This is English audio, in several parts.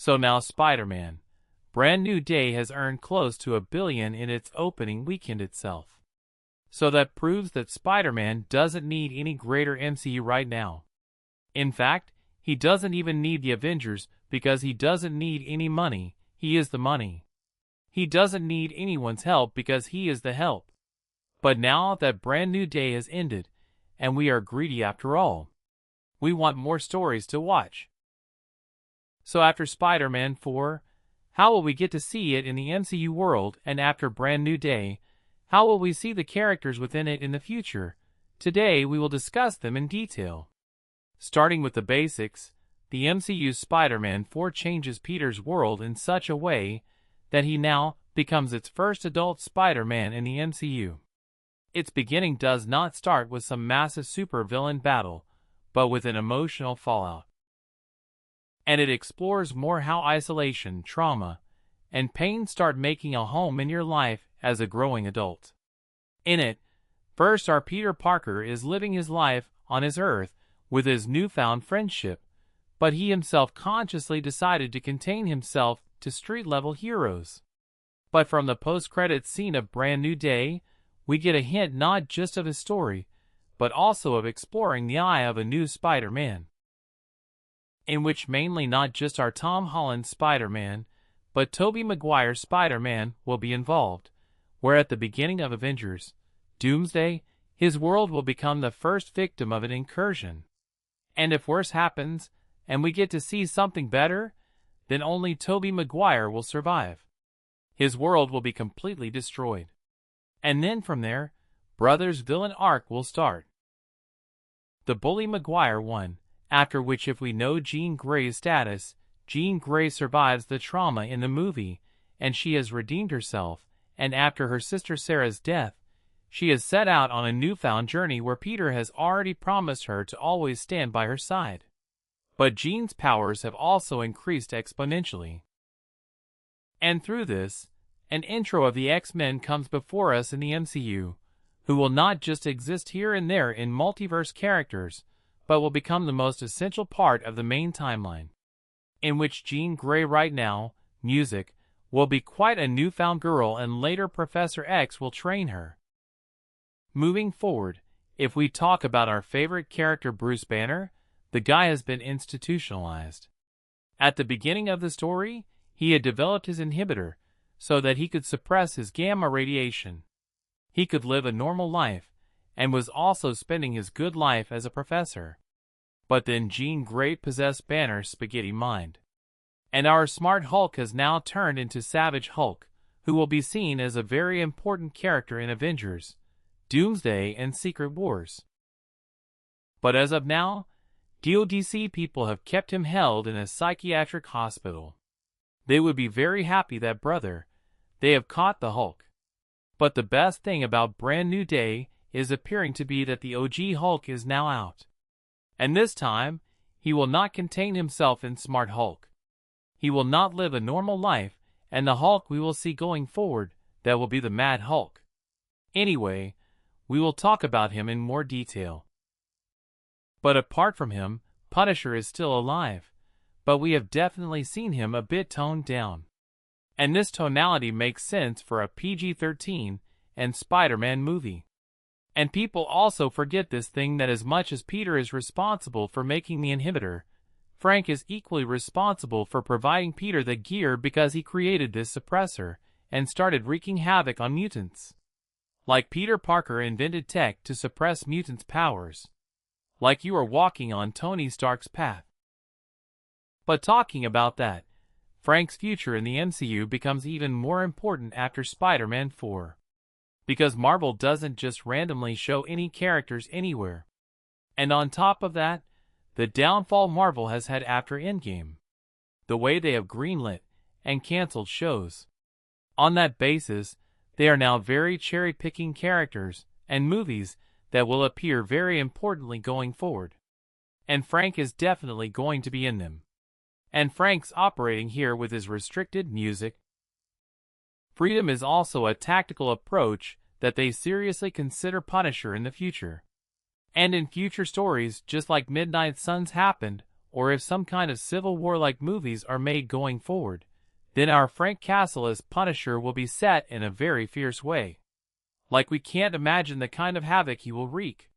So now Spider-Man Brand New Day has earned close to $1 billion in its opening weekend itself. So that proves that Spider-Man doesn't need any greater MCU right now. In fact, he doesn't even need the Avengers because he doesn't need any money, he is the money. He doesn't need anyone's help because he is the help. But now that Brand New Day has ended, and we are greedy after all, we want more stories to watch. So after Spider-Man 4, how will we get to see it in the MCU world, and after Brand New Day, how will we see the characters within it in the future? Today we will discuss them in detail. Starting with the basics, the MCU's Spider-Man 4 changes Peter's world in such a way that he now becomes its first adult Spider-Man in the MCU. Its beginning does not start with some massive super-villain battle, but with an emotional fallout. And it explores more how isolation, trauma, and pain start making a home in your life as a growing adult. In it, first our Peter Parker is living his life on his Earth with his newfound friendship, but he himself consciously decided to contain himself to street-level heroes. But from the post-credits scene of Brand New Day, we get a hint not just of his story, but also of exploring the eye of a new Spider-Man, in which mainly not just our Tom Holland Spider-Man, but Tobey Maguire's Spider-Man will be involved, where at the beginning of Avengers Doomsday, his world will become the first victim of an incursion. And if worse happens, and we get to see something better, then only Tobey Maguire will survive. His world will be completely destroyed. And then from there, Brothers' villain arc will start. The Bully Maguire one, after which if we know Jean Grey's status, Jean Grey survives the trauma in the movie, and she has redeemed herself, and after her sister Sarah's death, she has set out on a newfound journey where Peter has already promised her to always stand by her side. But Jean's powers have also increased exponentially. And through this, an intro of the X-Men comes before us in the MCU, who will not just exist here and there in multiverse characters, but will become the most essential part of the main timeline, in which Jean Grey right now, music, will be quite a newfound girl and later Professor X will train her. Moving forward, if we talk about our favorite character Bruce Banner, the guy has been institutionalized. At the beginning of the story, he had developed his inhibitor so that he could suppress his gamma radiation. He could live a normal life, and was also spending his good life as a professor. But then Jean Grey possessed Banner's spaghetti mind. And our smart Hulk has now turned into Savage Hulk, who will be seen as a very important character in Avengers Doomsday and Secret Wars. But as of now, DODC people have kept him held in a psychiatric hospital. They would be very happy that they have caught the Hulk. But the best thing about Brand New Day is appearing to be that the OG Hulk is now out. And this time, he will not contain himself in Smart Hulk. He will not live a normal life, and the Hulk we will see going forward, that will be the Mad Hulk. Anyway, we will talk about him in more detail. But apart from him, Punisher is still alive, but we have definitely seen him a bit toned down. And this tonality makes sense for a PG-13 and Spider-Man movie. And people also forget this thing that as much as Peter is responsible for making the inhibitor, Frank is equally responsible for providing Peter the gear because he created this suppressor and started wreaking havoc on mutants. Like Peter Parker invented tech to suppress mutants' powers. Like you are walking on Tony Stark's path. But talking about that, Frank's future in the MCU becomes even more important after Spider-Man 4. Because Marvel doesn't just randomly show any characters anywhere. And on top of that, the downfall Marvel has had after Endgame. The way they have greenlit and canceled shows. On that basis, they are now very cherry-picking characters and movies that will appear very importantly going forward. And Frank is definitely going to be in them. And Frank's operating here with his restricted music. Freedom is also a tactical approach that they seriously consider Punisher in the future. And in future stories, just like Midnight Suns happened, or if some kind of civil war-like movies are made going forward, then our Frank Castle as Punisher will be set in a very fierce way. Like we can't imagine the kind of havoc he will wreak.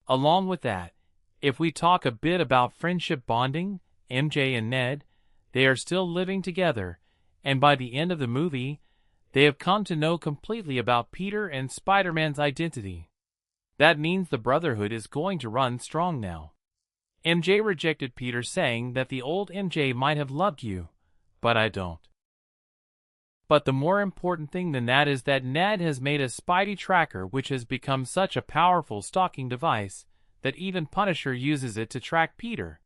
Along with that, if we talk a bit about friendship bonding, MJ and Ned, they are still living together, and by the end of the movie, they have come to know completely about Peter and Spider-Man's identity. That means the Brotherhood is going to run strong now. MJ rejected Peter, saying that the old MJ might have loved you, but I don't. But the more important thing than that is that Ned has made a Spidey tracker which has become such a powerful stalking device that even Punisher uses it to track Peter.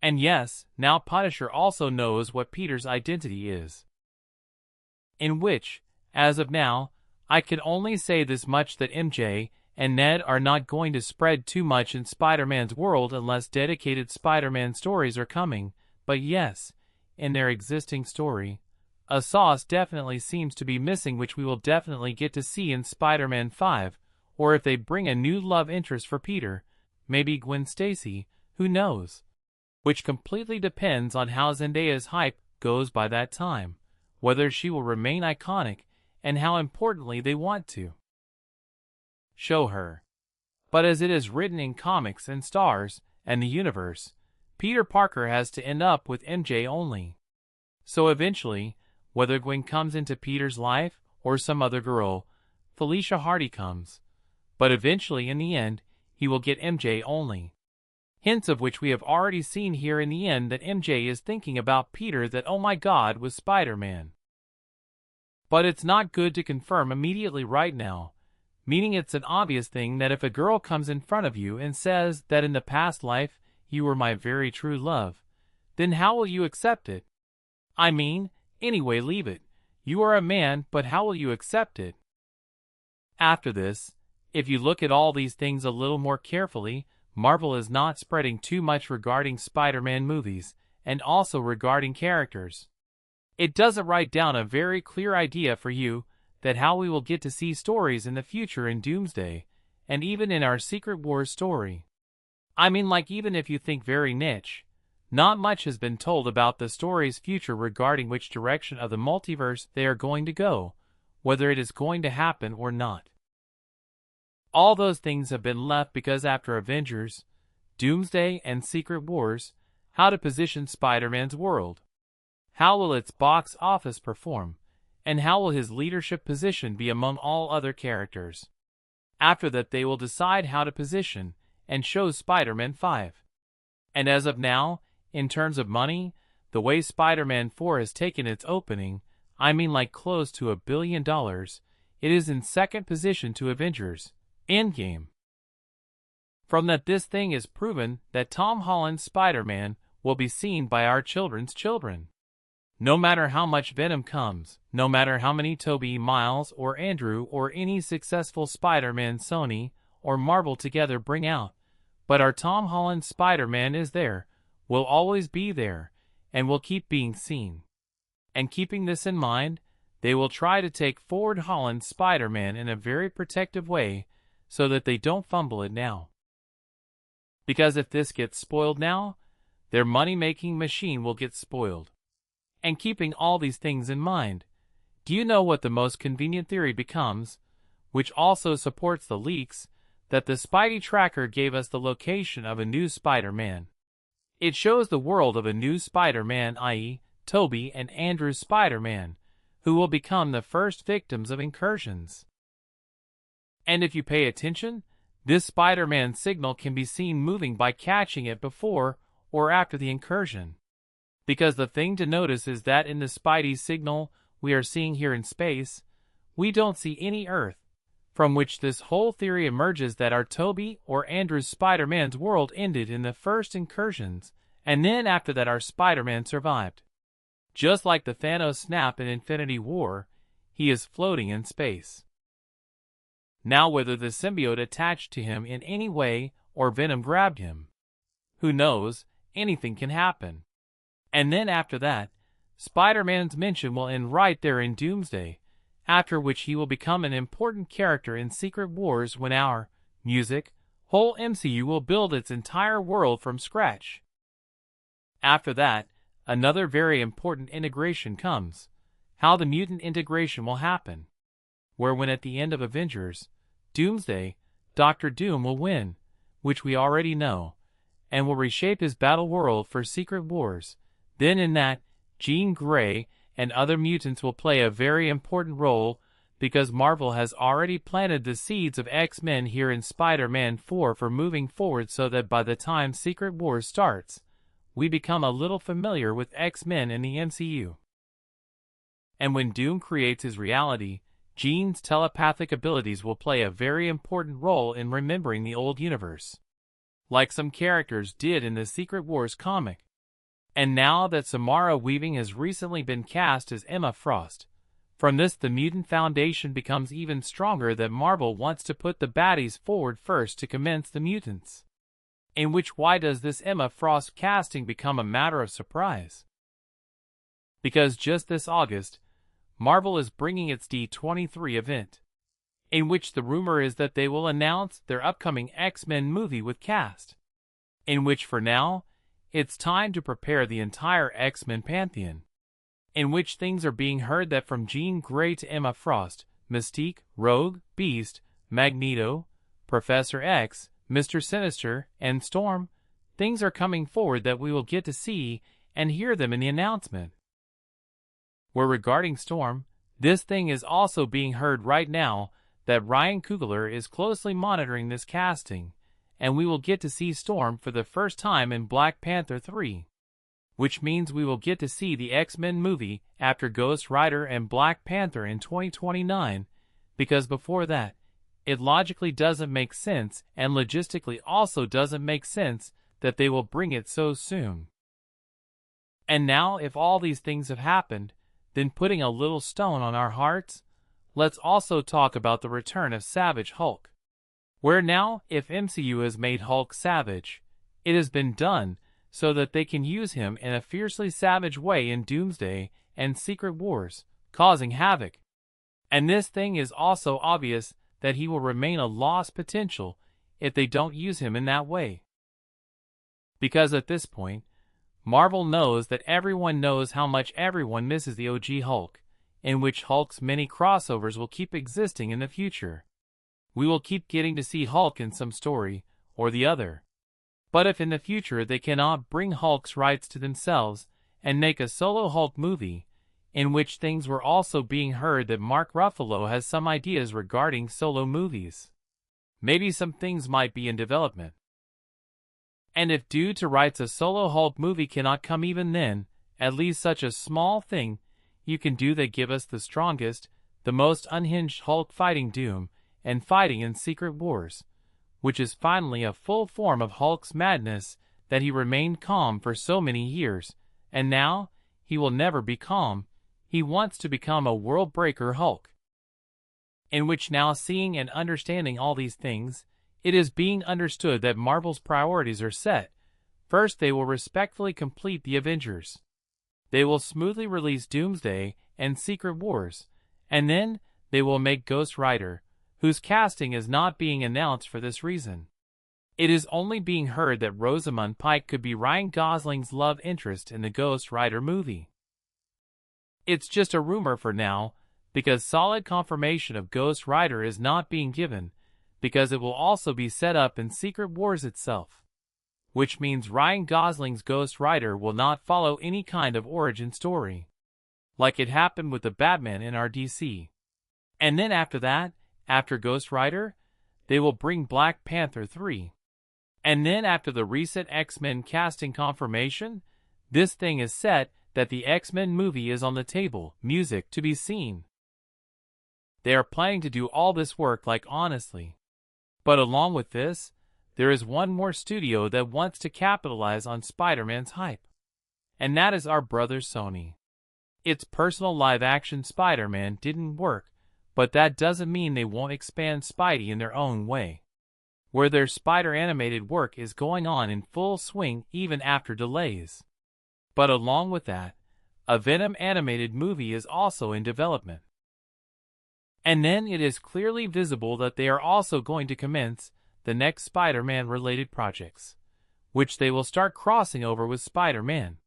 And yes, now Punisher also knows what Peter's identity is. In which, as of now, I can only say this much, that MJ and Ned are not going to spread too much in Spider-Man's world unless dedicated Spider-Man stories are coming, but yes, in their existing story, a sauce definitely seems to be missing, which we will definitely get to see in Spider-Man 5, or if they bring a new love interest for Peter, maybe Gwen Stacy, who knows? Which completely depends on how Zendaya's hype goes by that time, whether she will remain iconic, and how importantly they want to show her. But as it is written in comics and stars and the universe, Peter Parker has to end up with MJ only. So eventually, whether Gwen comes into Peter's life or some other girl, Felicia Hardy comes. But eventually in the end, he will get MJ only. Hints of which we have already seen here in the end, that MJ is thinking about Peter, that oh my god was Spider-Man. But it's not good to confirm immediately right now, meaning it's an obvious thing that if a girl comes in front of you and says that in the past life you were my very true love, then how will you accept it? I mean, anyway, leave it. You are a man, but how will you accept it? After this, if you look at all these things a little more carefully, Marvel is not spreading too much regarding Spider-Man movies, and also regarding characters. It doesn't write down a very clear idea for you that how we will get to see stories in the future in Doomsday, and even in our Secret Wars story. I mean, like, even if you think very niche, not much has been told about the story's future regarding which direction of the multiverse they are going to go, whether it is going to happen or not. All those things have been left because after Avengers, Doomsday, and Secret Wars, how to position Spider-Man's world. How will its box office perform, and how will his leadership position be among all other characters? After that they will decide how to position and show Spider-Man 5. And as of now, in terms of money, the way Spider-Man 4 has taken its opening, I mean like close to $1 billion, it is in second position to Avengers Endgame. From that, this thing is proven that Tom Holland's Spider-Man will be seen by our children's children. No matter how much Venom comes, no matter how many Tobey, Miles, or Andrew, or any successful Spider-Man Sony or Marvel together bring out, but our Tom Holland Spider-Man is there, will always be there, and will keep being seen. And keeping this in mind, they will try to take forward Holland's Spider-Man in a very protective way, so that they don't fumble it now. Because if this gets spoiled now, their money-making machine will get spoiled. And keeping all these things in mind, do you know what the most convenient theory becomes, which also supports the leaks, that the Spidey tracker gave us the location of a new Spider-Man? It shows the world of a new Spider-Man, i.e., Tobey and Andrew's Spider-Man, who will become the first victims of incursions. And if you pay attention, this Spider-Man signal can be seen moving by catching it before or after the incursion. Because the thing to notice is that in the Spidey signal we are seeing here in space, we don't see any Earth, from which this whole theory emerges that our Tobey or Andrew's Spider-Man's world ended in the first incursions, and then after that our Spider-Man survived. Just like the Thanos snap in Infinity War, he is floating in space. Now whether the symbiote attached to him in any way or Venom grabbed him, who knows, anything can happen. And then after that, Spider-Man's mission will end right there in Doomsday, after which he will become an important character in Secret Wars when our whole MCU will build its entire world from scratch. After that, another very important integration comes, how the mutant integration will happen, where when at the end of Avengers Doomsday, Doctor Doom will win, which we already know, and will reshape his battle world for Secret Wars. Then in that, Jean Grey and other mutants will play a very important role because Marvel has already planted the seeds of X-Men here in Spider-Man 4 for moving forward so that by the time Secret Wars starts, we become a little familiar with X-Men in the MCU. And when Doom creates his reality, Jean's telepathic abilities will play a very important role in remembering the old universe, like some characters did in the Secret Wars comic. And now that Samara Weaving has recently been cast as Emma Frost, from this the mutant foundation becomes even stronger that Marvel wants to put the baddies forward first to commence the mutants. In which why does this Emma Frost casting become a matter of surprise? Because just this August, Marvel is bringing its D23 event, in which the rumor is that they will announce their upcoming X-Men movie with cast, in which for now, it's time to prepare the entire X-Men pantheon, in which things are being heard that from Jean Grey to Emma Frost, Mystique, Rogue, Beast, Magneto, Professor X, Mr. Sinister, and Storm, things are coming forward that we will get to see and hear them in the announcement. Where regarding Storm, this thing is also being heard right now that Ryan Coogler is closely monitoring this casting, and we will get to see Storm for the first time in Black Panther 3. Which means we will get to see the X-Men movie after Ghost Rider and Black Panther in 2029, because before that, it logically doesn't make sense and logistically also doesn't make sense that they will bring it so soon. And now if all these things have happened, then putting a little stone on our hearts, let's also talk about the return of Savage Hulk. Where now, if MCU has made Hulk savage, it has been done so that they can use him in a fiercely savage way in Doomsday and Secret Wars, causing havoc. And this thing is also obvious that he will remain a lost potential if they don't use him in that way. Because at this point, Marvel knows that everyone knows how much everyone misses the OG Hulk, in which Hulk's many crossovers will keep existing in the future. We will keep getting to see Hulk in some story or the other. But if in the future they cannot bring Hulk's rights to themselves and make a solo Hulk movie, in which things were also being heard that Mark Ruffalo has some ideas regarding solo movies. Maybe some things might be in development. And if due to rights a solo Hulk movie cannot come even then, at least such a small thing you can do that give us the strongest, the most unhinged Hulk fighting Doom and fighting in Secret Wars, which is finally a full form of Hulk's madness that he remained calm for so many years, and now he will never be calm. He wants to become a world-breaker Hulk. In which now seeing and understanding all these things, it is being understood that Marvel's priorities are set. First, they will respectfully complete the Avengers. They will smoothly release Doomsday and Secret Wars, and then they will make Ghost Rider, whose casting is not being announced for this reason. It is only being heard that Rosamund Pike could be Ryan Gosling's love interest in the Ghost Rider movie. It's just a rumor for now, because solid confirmation of Ghost Rider is not being given, because it will also be set up in Secret Wars itself. Which means Ryan Gosling's Ghost Rider will not follow any kind of origin story, like it happened with the Batman in our DC. And then after that, after Ghost Rider, they will bring Black Panther 3. And then after the recent X-Men casting confirmation, this thing is set that the X-Men movie is on the table, music to be seen. They are planning to do all this work like honestly. But along with this, there is one more studio that wants to capitalize on Spider-Man's hype. And that is our brother Sony. Its personal live-action Spider-Man didn't work, but that doesn't mean they won't expand Spidey in their own way, where their Spider animated work is going on in full swing even after delays. But along with that, a Venom animated movie is also in development. And then it is clearly visible that they are also going to commence the next Spider-Man related projects, which they will start crossing over with Spider-Man.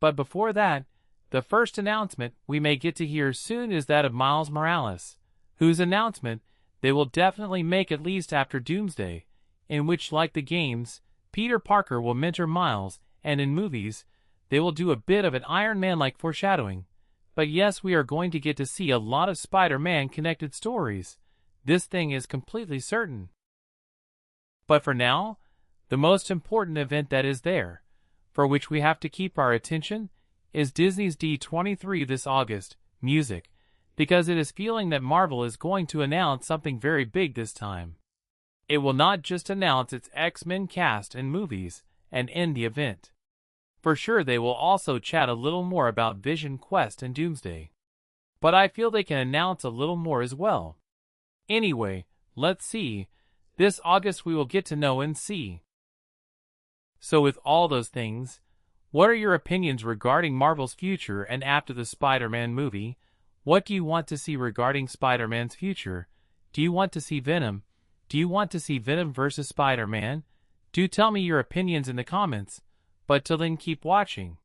But before that, the first announcement we may get to hear soon is that of Miles Morales, whose announcement they will definitely make at least after Doomsday, in which, like the games, Peter Parker will mentor Miles, and in movies, they will do a bit of an Iron Man-like foreshadowing. But yes, we are going to get to see a lot of Spider-Man connected stories. This thing is completely certain. But for now, the most important event that is there, for which we have to keep our attention, is Disney's D23 this August, music, because it is feeling that Marvel is going to announce something very big this time. It will not just announce its X-Men cast and movies and end the event. For sure they will also chat a little more about Vision Quest and Doomsday. But I feel they can announce a little more as well. Anyway, let's see. This August we will get to know and see. So with all those things, what are your opinions regarding Marvel's future and after the Spider-Man movie? What do you want to see regarding Spider-Man's future? Do you want to see Venom? Do you want to see Venom versus Spider-Man? Do tell me your opinions in the comments. But till then, keep watching.